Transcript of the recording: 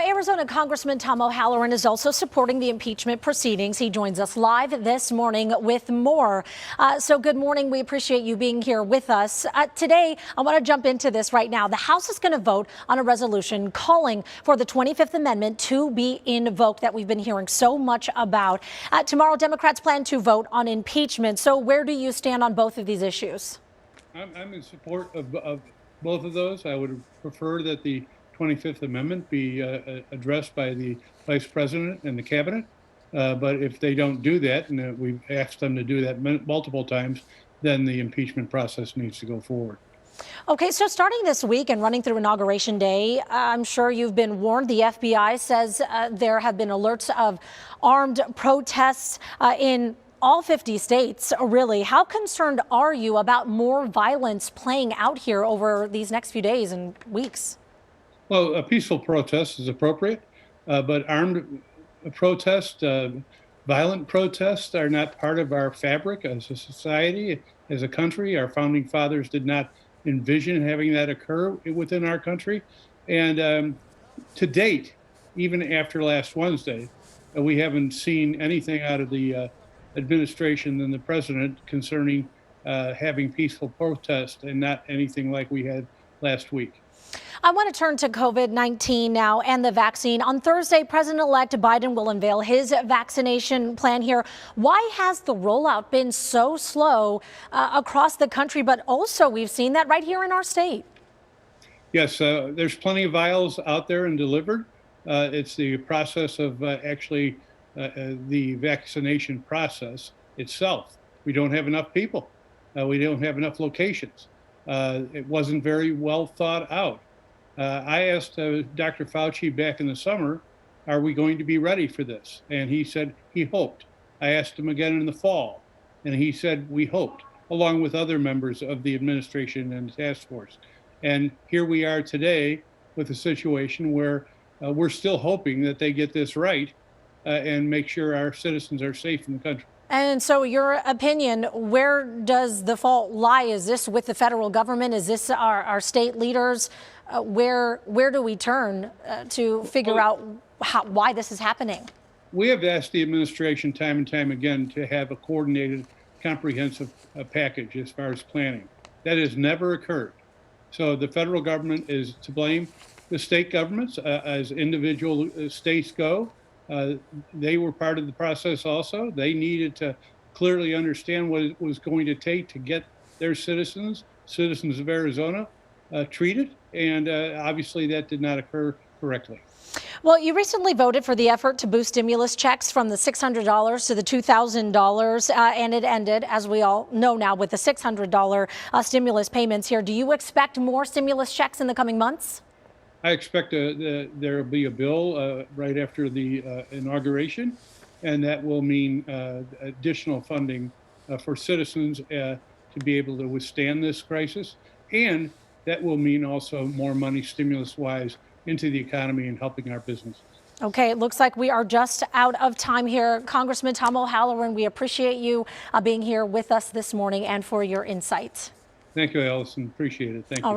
Well, Arizona Congressman Tom O'Halleran is also supporting the impeachment proceedings. He joins us live this morning with more. So good morning. We appreciate you being here with us. Today, I want to jump into this right now. The House is going to vote on a resolution calling for the 25th Amendment to be invoked that we've been hearing so much about. Tomorrow, Democrats plan to vote on impeachment. So where do you stand on both of these issues? I'm in support of both of those. I would prefer that the 25th Amendment be addressed by the Vice President and the Cabinet. But if they don't do that, and we've asked them to do that multiple times, then the impeachment process needs to go forward. Okay, so starting this week and running through Inauguration Day, I'm sure you've been warned. The FBI says there have been alerts of armed protests in all 50 states, really. How concerned are you about more violence playing out here over these next few days and weeks? Well, a peaceful protest is appropriate, but armed protest, violent protests are not part of our fabric as a society, as a country. Our founding fathers did not envision having that occur within our country. And to date, even after last Wednesday, we haven't seen anything out of the administration and the president concerning having peaceful protest, and not anything like we had last week. I want to turn to COVID-19 now and the vaccine. On Thursday, President-elect Biden will unveil his vaccination plan here. Why has the rollout been so slow across the country, but also we've seen that right here in our state? Yes, there's plenty of vials out there and delivered. It's the process of actually the vaccination process itself. We don't have enough people. We don't have enough locations. It wasn't very well thought out. I asked Dr. Fauci back in the summer, are we going to be ready for this? And he said he hoped. I asked him again in the fall, and he said we hoped, along with other members of the administration and the task force. And here we are today with a situation where we're still hoping that they get this right and make sure our citizens are safe in the country. And so your opinion, where does the fault lie? Is this with the federal government? Is this our state leaders? Where do we turn to figure out why this is happening? We have asked the administration time and time again to have a coordinated, comprehensive package as far as planning. That has never occurred. So the federal government is to blame. The state governments, as individual states go, they were part of the process also. They needed to clearly understand what it was going to take to get their citizens of Arizona, treated. And obviously that did not occur correctly. Well, you recently voted for the effort to boost stimulus checks from the $600 to the $2,000, and it ended, as we all know now, with the $600 stimulus payments here. Do you expect more stimulus checks in the coming months? I expect there will be a bill right after the inauguration, and that will mean additional funding for citizens to be able to withstand this crisis. And that will mean also more money stimulus-wise into the economy and helping our businesses. Okay, it looks like we are just out of time here. Congressman Tom O'Halleran, we appreciate you being here with us this morning and for your insights. Thank you, Allison. Appreciate it. Thank you.